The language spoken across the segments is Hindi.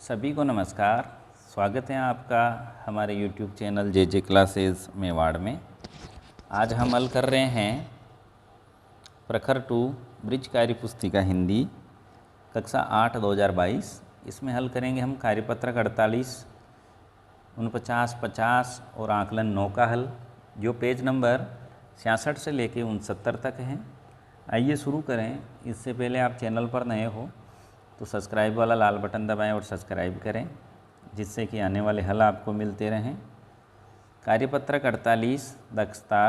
सभी को नमस्कार। स्वागत है आपका हमारे YouTube चैनल जे क्लासेस मेवाड़ में। आज हम हल कर रहे हैं प्रखर 2 ब्रिज कार्य पुस्तिका हिंदी कक्षा 8 2022। इसमें हल करेंगे हम कार्यपत्रक 48, 49, 50 और आकलन 9 का हल, जो पेज नंबर 66 से लेके 69 तक हैं। आइए शुरू करें। इससे पहले आप चैनल पर नए हो तो सब्सक्राइब वाला लाल बटन दबाएं और सब्सक्राइब करें, जिससे कि आने वाले हल आपको मिलते रहें। कार्यपत्रक 48 दक्षता।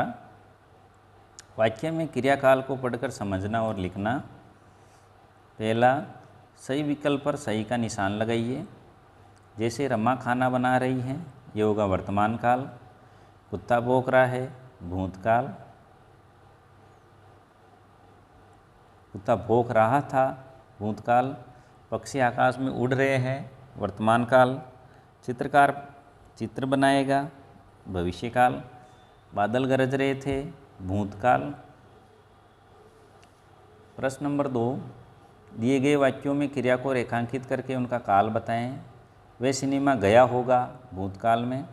वाक्य में क्रियाकाल को पढ़कर समझना और लिखना। पहला, सही विकल्प पर सही का निशान लगाइए। जैसे रमा खाना बना रही है, ये होगा वर्तमान काल। कुत्ता भौंक रहा है, भूतकाल। कुत्ता भौंक रहा था, भूतकाल। पक्षी आकाश में उड़ रहे हैं, वर्तमान काल। चित्रकार चित्र बनाएगा, भविष्यकाल। बादल गरज रहे थे, भूतकाल। प्रश्न नंबर 2, दिए गए वाक्यों में क्रिया को रेखांकित करके उनका काल बताएं। वह सिनेमा गया होगा, भूतकाल में।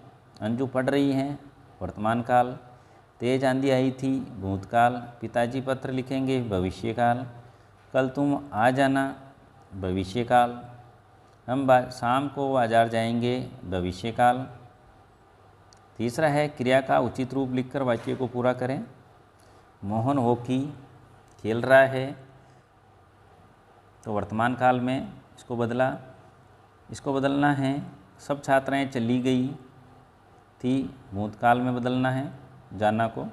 अंजू पढ़ रही हैं, वर्तमान काल। तेज आंधी आई थी, भूतकाल। पिताजी पत्र लिखेंगे, भविष्यकाल। कल तुम आ जाना, भविष्यकाल। हम शाम को बाजार जाएंगे, भविष्यकाल। तीसरा है, क्रिया का उचित रूप लिखकर वाक्य को पूरा करें। मोहन हॉकी खेल रहा है, तो वर्तमान काल में इसको बदलना है। सब छात्राएं चली गई थी, भूतकाल में बदलना है जाना को।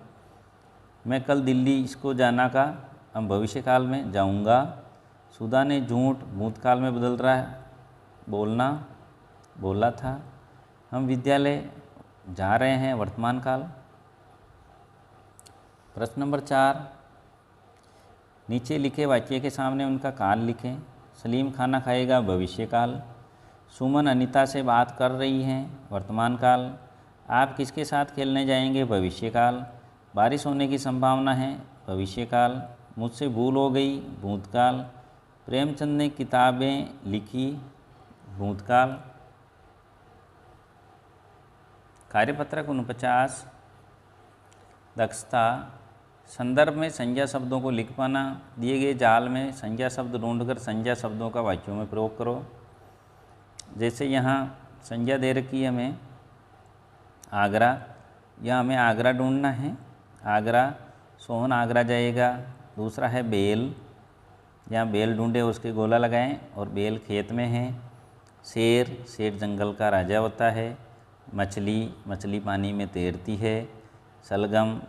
मैं कल दिल्ली इसको जाना का हम भविष्यकाल में जाऊंगा। सुधा ने झूठ भूतकाल में बदल रहा है, बोला था। हम विद्यालय जा रहे हैं, वर्तमान काल। प्रश्न नंबर 4, नीचे लिखे वाक्य के सामने उनका काल लिखें। सलीम खाना खाएगा, भविष्यकाल। सुमन अनीता से बात कर रही हैं, वर्तमान काल। आप किसके साथ खेलने जाएंगे, भविष्यकाल। बारिश होने की संभावना है, भविष्यकाल। मुझसे भूल हो गई, भूतकाल। प्रेमचंद ने किताबें लिखी, भूतकाल। कार्यपत्रक 49 दक्षता। संदर्भ में संज्ञा शब्दों को लिख पाना। दिए गए जाल में संज्ञा शब्द ढूंढकर संज्ञा शब्दों का वाक्यों में प्रयोग करो। जैसे यहाँ संज्ञा दे रखी है हमें आगरा, यहाँ हमें आगरा ढूंढना है। आगरा, सोहन आगरा जाएगा। दूसरा है बेल, यहाँ बेल ढूंढे, उसके गोला लगाएं और बेल खेत में है। शेर जंगल का राजा होता है। मछली पानी में तैरती है। सलगम,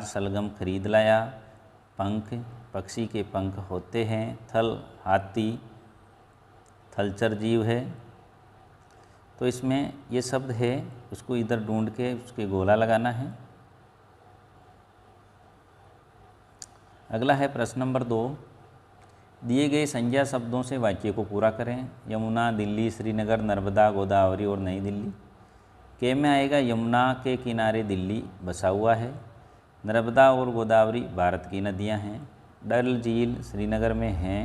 सलगम खरीद लाया। पंख, पक्षी के पंख होते हैं। थल, हाथी थलचर जीव है। तो इसमें ये शब्द है, उसको इधर ढूंढ के उसके गोला लगाना है। अगला है प्रश्न नंबर 2, दिए गए संज्ञा शब्दों से वाक्य को पूरा करें। यमुना, दिल्ली, श्रीनगर, नर्मदा, गोदावरी और नई दिल्ली। के में आएगा, यमुना के किनारे दिल्ली बसा हुआ है। नर्मदा और गोदावरी भारत की नदियां हैं। डल झील श्रीनगर में हैं।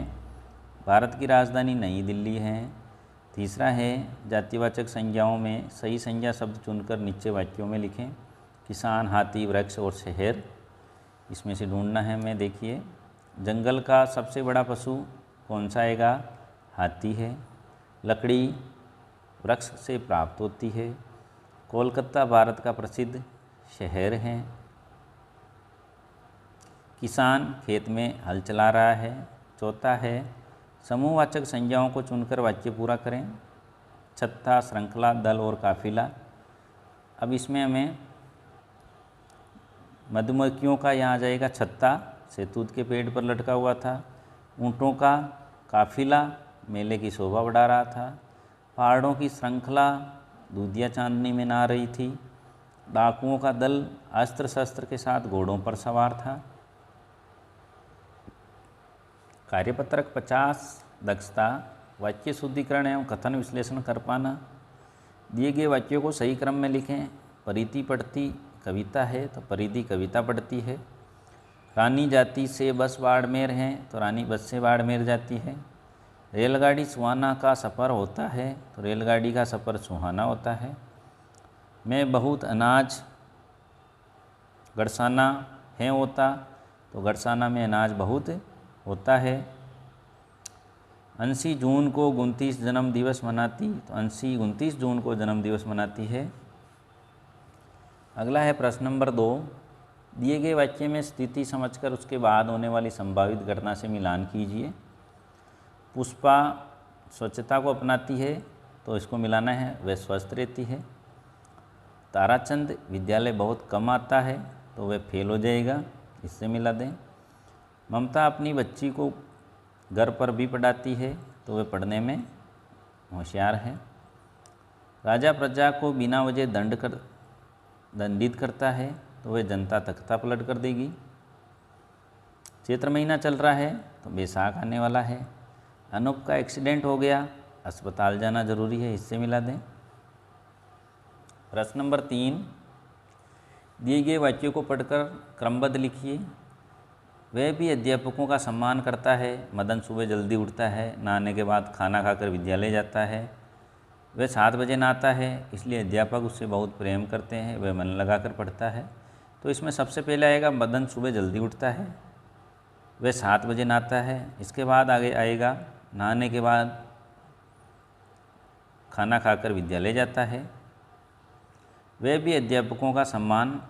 भारत की राजधानी नई दिल्ली है। तीसरा है, जातिवाचक संज्ञाओं में सही संज्ञा शब्द चुनकर नीचे वाक्यों में लिखें। किसान, हाथी, वृक्ष और शहर। इसमें से ढूंढना है हमें। देखिए, जंगल का सबसे बड़ा पशु कौन सा आएगा, हाथी है। लकड़ी वृक्ष से प्राप्त होती है। कोलकाता भारत का प्रसिद्ध शहर है। किसान खेत में हल चला रहा है। चौथा है, समूहवाचक संज्ञाओं को चुनकर वाक्य पूरा करें। छत्ता, श्रृंखला, दल और काफिला। अब इसमें हमें मधुमक्खियों का यहाँ आ जाएगा छत्ता, शहतूत के पेड़ पर लटका हुआ था। ऊँटों का काफिला मेले की शोभा बढ़ा रहा था। पहाड़ों की श्रृंखला दूधिया चांदनी में नहा रही थी। डाकुओं का दल अस्त्र शस्त्र के साथ घोड़ों पर सवार था। कार्यपत्रक 50 दक्षता। वाक्य शुद्धिकरण एवं कथन विश्लेषण कर पाना। दिए गए वाक्यों को सही क्रम में लिखें। परिधि पढ़ती कविता है, तो परिधि कविता पढ़ती है। रानी जाति से बस बाड़मेर हैं, तो रानी बस से बाड़मेर जाती है। रेलगाड़ी सुहाना का सफ़र होता है, तो रेलगाड़ी का सफ़र सुहाना होता है। मैं बहुत अनाज गड़साना है होता, तो गड़साना में अनाज बहुत होता है। अंशी जून को 29 जन्म दिवस मनाती, तो अंशी 29 जून को जन्म दिवस मनाती है। अगला है प्रश्न नंबर 2। दिए गए वाक्य में स्थिति समझकर उसके बाद होने वाली संभावित घटना से मिलान कीजिए। पुष्पा स्वच्छता को अपनाती है, तो इसको मिलाना है, वह स्वस्थ रहती है। ताराचंद विद्यालय बहुत कम आता है, तो वह फेल हो जाएगा, इससे मिला दें। ममता अपनी बच्ची को घर पर भी पढ़ाती है, तो वह पढ़ने में होशियार है। राजा प्रजा को बिना वजह दंडित करता है, तो वह जनता तख्ता पलट कर देगी। चैत्र महीना चल रहा है, तो बैसाख आने वाला है। अनूप का एक्सीडेंट हो गया, अस्पताल जाना जरूरी है, इससे मिला दें। प्रश्न नंबर 3। दिए गए वाक्यों को पढ़कर क्रमबद्ध लिखिए। वह भी अध्यापकों का सम्मान करता है। मदन सुबह जल्दी उठता है, नहाने के बाद खाना खाकर विद्यालय जाता है। वह 7 बजे नहाता है, इसलिए अध्यापक उससे बहुत प्रेम करते हैं। वह मन लगाकर पढ़ता है, तो इसमें सबसे पहले आएगा मदन सुबह जल्दी उठता है, वह 7 बजे नहाता है। इसके बाद आगे आएगा नहाने के बाद खाना खाकर विद्यालय जाता है। वह भी अध्यापकों का सम्मान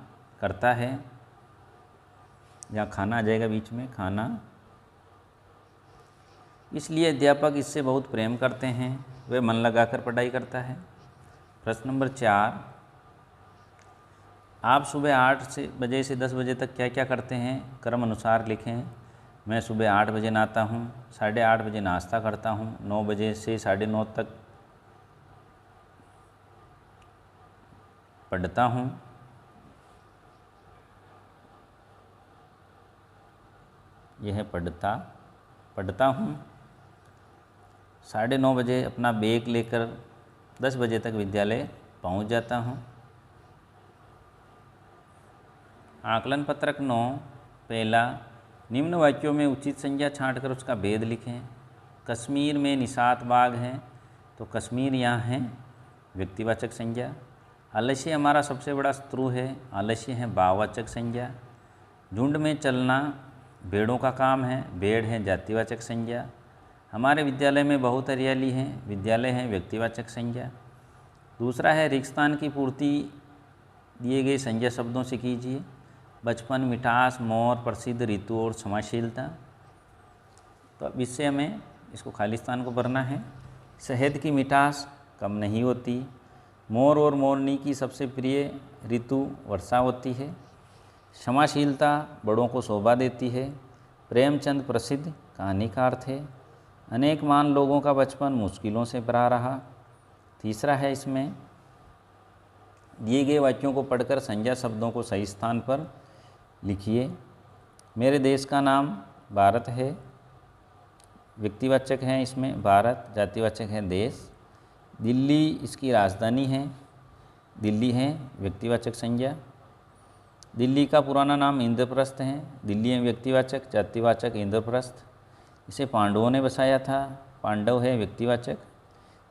करता है, यहाँ खाना आ जाएगा बीच में, खाना, इसलिए अध्यापक इससे बहुत प्रेम करते हैं। वह मन लगाकर पढ़ाई करता है। प्रश्न नंबर 4। आप सुबह 8 बजे से 10 बजे तक क्या क्या करते हैं, क्रम अनुसार लिखें। मैं सुबह 8 बजे नहाता हूँ, 8:30 बजे नाश्ता करता हूँ, 9 बजे से 9:30 तक पढ़ता हूँ, यह है पढ़ता हूँ। 9:30 बजे अपना बैग लेकर 10 बजे तक विद्यालय पहुँच जाता हूँ। आकलन पत्रक 9। पहला, निम्न वाक्यों में उचित संज्ञा छांटकर उसका भेद लिखें। कश्मीर में निषाद बाग हैं, तो कश्मीर यहाँ है व्यक्तिवाचक संज्ञा। आलस्य हमारा सबसे बड़ा शत्रु है, आलस्य है भाववाचक संज्ञा। झुंड में चलना भेड़ों का काम है, भेड़ है जातिवाचक संज्ञा। हमारे विद्यालय में बहुत हरियाली है, विद्यालय है व्यक्तिवाचक संज्ञा। दूसरा है रेगिस्तान की पूर्ति दिए गए संज्ञा शब्दों से कीजिए। बचपन, मिठास, मोर, प्रसिद्ध, ऋतु और समाशीलता। तो अब इससे हमें इसको खाली स्थान को भरना है। शहद की मिठास कम नहीं होती। मोर और मोरनी की सबसे प्रिय ऋतु वर्षा होती है। क्षमाशीलता बड़ों को शोभा देती है। प्रेमचंद प्रसिद्ध कहानी का अर्थ है। अनेक मान लोगों का बचपन मुश्किलों से भरा रहा। तीसरा है इसमें दिए गए वाक्यों को पढ़कर संज्ञा शब्दों को सही स्थान पर लिखिए। मेरे देश का नाम भारत है, व्यक्तिवाचक है इसमें भारत, जातिवाचक है देश। दिल्ली इसकी राजधानी है, दिल्ली है व्यक्तिवाचक संज्ञा। दिल्ली का पुराना नाम इंद्रप्रस्थ है, दिल्ली है व्यक्तिवाचक, जातिवाचक इंद्रप्रस्थ। इसे पांडवों ने बसाया था, पांडव है व्यक्तिवाचक।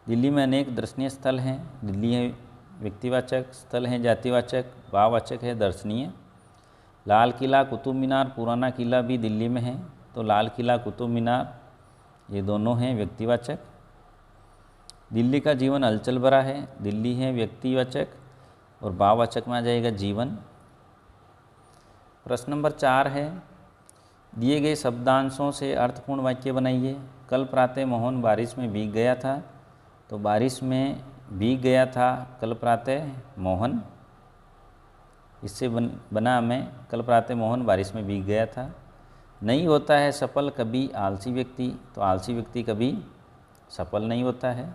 दिल्ली में अनेक दर्शनीय स्थल हैं, दिल्ली है व्यक्तिवाचक, स्थल है जातिवाचक, भाववाचक है दर्शनीय। लाल किला, कुतुब मीनार, पुराना किला भी दिल्ली में है, तो लाल किला, कुतुब मीनार ये दोनों हैं व्यक्तिवाचक। दिल्ली का जीवन हलचल भरा है, दिल्ली है व्यक्तिवाचक और भाववाचक में आ जाएगा जीवन। प्रश्न नंबर 4 है दिए गए शब्दांशों से अर्थपूर्ण वाक्य बनाइए। कल प्रातः मोहन बारिश में भीग गया था, तो बारिश में भीग गया था कल प्रातः मोहन। इससे बना हमें कल प्रातः मोहन बारिश में भीग गया था। नहीं होता है सफल कभी आलसी व्यक्ति, तो आलसी व्यक्ति कभी सफल नहीं होता है।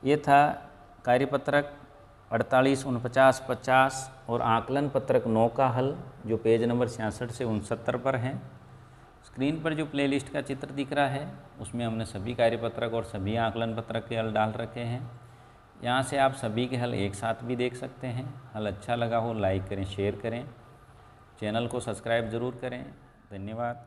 ये था कार्यपत्रक 48, 49, 50 और आकलन पत्रक 9 का हल, जो पेज नंबर 66 से 69 पर है। स्क्रीन पर जो प्लेलिस्ट का चित्र दिख रहा है उसमें हमने सभी कार्यपत्रक और सभी आकलन पत्रक के हल डाल रखे हैं। यहाँ से आप सभी के हल एक साथ भी देख सकते हैं। हल अच्छा लगा हो लाइक करें, शेयर करें, चैनल को सब्सक्राइब ज़रूर करें। धन्यवाद।